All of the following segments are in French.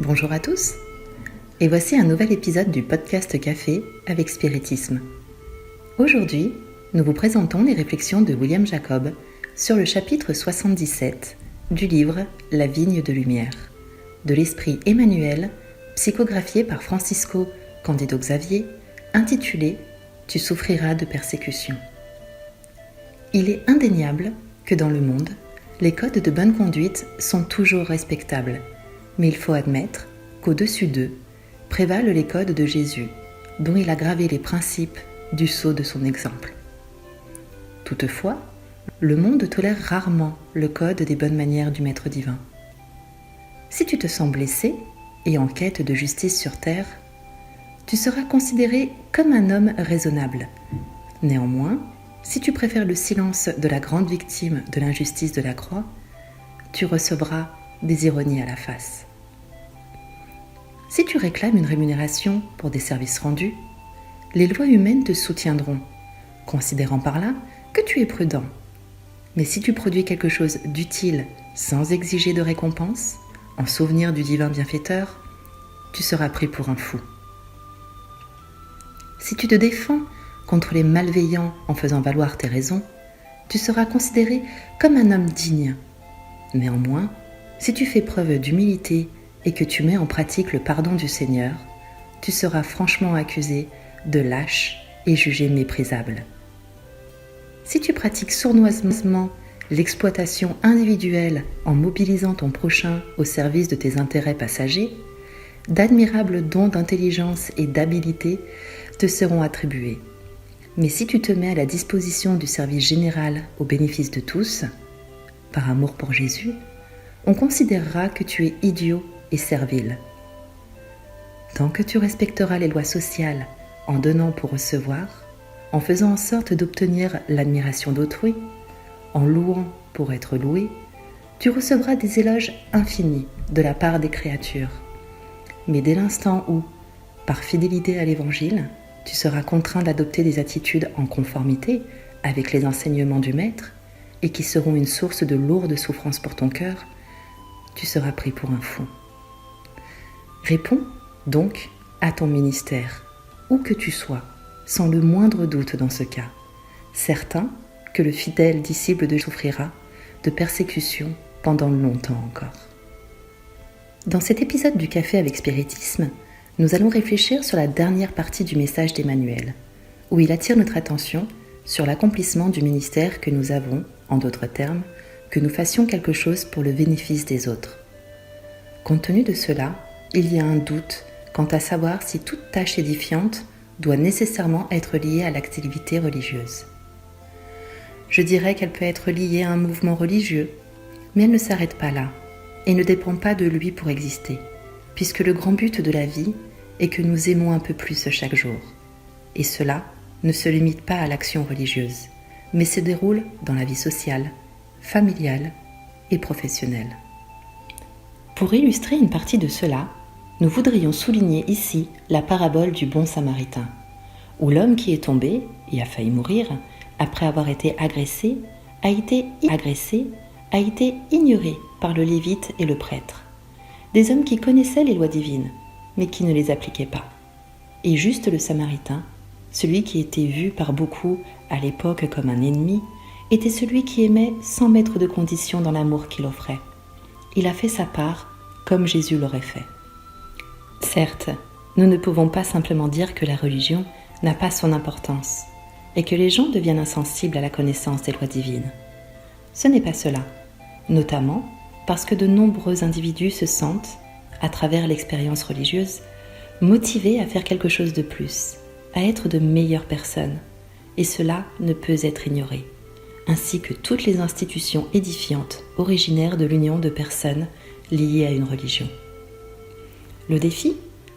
Bonjour à tous, et voici un nouvel épisode du podcast Café avec Spiritisme. Aujourd'hui, nous vous présentons les réflexions de William Jacob sur le chapitre 77 du livre La vigne de lumière, de l'esprit Emmanuel, psychographié par Francisco Cândido Xavier, intitulé « Tu souffriras de persécution ». Il est indéniable que dans le monde, les codes de bonne conduite sont toujours respectables, mais il faut admettre qu'au-dessus d'eux prévalent les codes de Jésus, dont il a gravé les principes du sceau de son exemple. Toutefois, le monde tolère rarement le code des bonnes manières du Maître divin. Si tu te sens blessé et en quête de justice sur terre, tu seras considéré comme un homme raisonnable. Néanmoins, si tu préfères le silence de la grande victime de l'injustice de la croix, tu recevras des ironies à la face. Si tu réclames une rémunération pour des services rendus, les lois humaines te soutiendront, considérant par là que tu es prudent. Mais si tu produis quelque chose d'utile sans exiger de récompense, en souvenir du divin bienfaiteur, tu seras pris pour un fou. Si tu te défends contre les malveillants en faisant valoir tes raisons, tu seras considéré comme un homme digne. Néanmoins, si tu fais preuve d'humilité et que tu mets en pratique le pardon du Seigneur, tu seras franchement accusé de lâche et jugé méprisable. Si tu pratiques sournoisement l'exploitation individuelle en mobilisant ton prochain au service de tes intérêts passagers, d'admirables dons d'intelligence et d'habileté te seront attribués. Mais si tu te mets à la disposition du service général au bénéfice de tous, par amour pour Jésus, on considérera que tu es idiot et servile. Tant que tu respecteras les lois sociales en donnant pour recevoir, en faisant en sorte d'obtenir l'admiration d'autrui, en louant pour être loué, tu recevras des éloges infinis de la part des créatures. Mais dès l'instant où, par fidélité à l'Évangile, tu seras contraint d'adopter des attitudes en conformité avec les enseignements du Maître et qui seront une source de lourdes souffrances pour ton cœur, tu seras pris pour un fou. Réponds donc à ton ministère, où que tu sois, sans le moindre doute dans ce cas, certain que le fidèle disciple de souffrira de persécution pendant longtemps encore. Dans cet épisode du Café avec Spiritisme, nous allons réfléchir sur la dernière partie du message d'Emmanuel, où il attire notre attention sur l'accomplissement du ministère que nous avons, en d'autres termes, que nous fassions quelque chose pour le bénéfice des autres. Compte tenu de cela, il y a un doute quant à savoir si toute tâche édifiante doit nécessairement être liée à l'activité religieuse. Je dirais qu'elle peut être liée à un mouvement religieux, mais elle ne s'arrête pas là et ne dépend pas de lui pour exister, puisque le grand but de la vie est que nous aimons un peu plus chaque jour. Et cela ne se limite pas à l'action religieuse, mais se déroule dans la vie sociale, familiale et professionnelle. Pour illustrer une partie de cela, nous voudrions souligner ici la parabole du bon samaritain, où l'homme qui est tombé et a failli mourir, après avoir été agressé, a été ignoré par le lévite et le prêtre, des hommes qui connaissaient les lois divines, mais qui ne les appliquaient pas. Et juste le samaritain, celui qui était vu par beaucoup à l'époque comme un ennemi, était celui qui aimait sans mettre de condition dans l'amour qu'il offrait. Il a fait sa part comme Jésus l'aurait fait. Certes, nous ne pouvons pas simplement dire que la religion n'a pas son importance et que les gens deviennent insensibles à la connaissance des lois divines. Ce n'est pas cela, notamment parce que de nombreux individus se sentent, à travers l'expérience religieuse, motivés à faire quelque chose de plus, à être de meilleures personnes, et cela ne peut être ignoré, ainsi que toutes les institutions édifiantes originaires de l'union de personnes liées à une religion. Le défi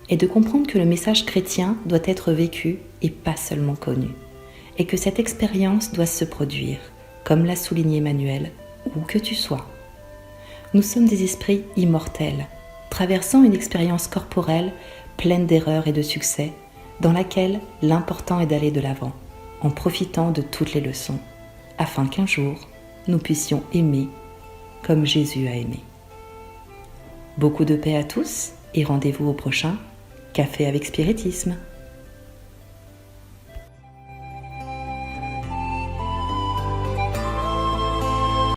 est de comprendre que le message chrétien doit être vécu et pas seulement connu, et que cette expérience doit se produire, comme l'a souligné Emmanuel, où que tu sois. Nous sommes des esprits immortels, traversant une expérience corporelle pleine d'erreurs et de succès, dans laquelle l'important est d'aller de l'avant, en profitant de toutes les leçons, afin qu'un jour, nous puissions aimer comme Jésus a aimé. Beaucoup de paix à tous Et rendez-vous au prochain Café avec Spiritisme.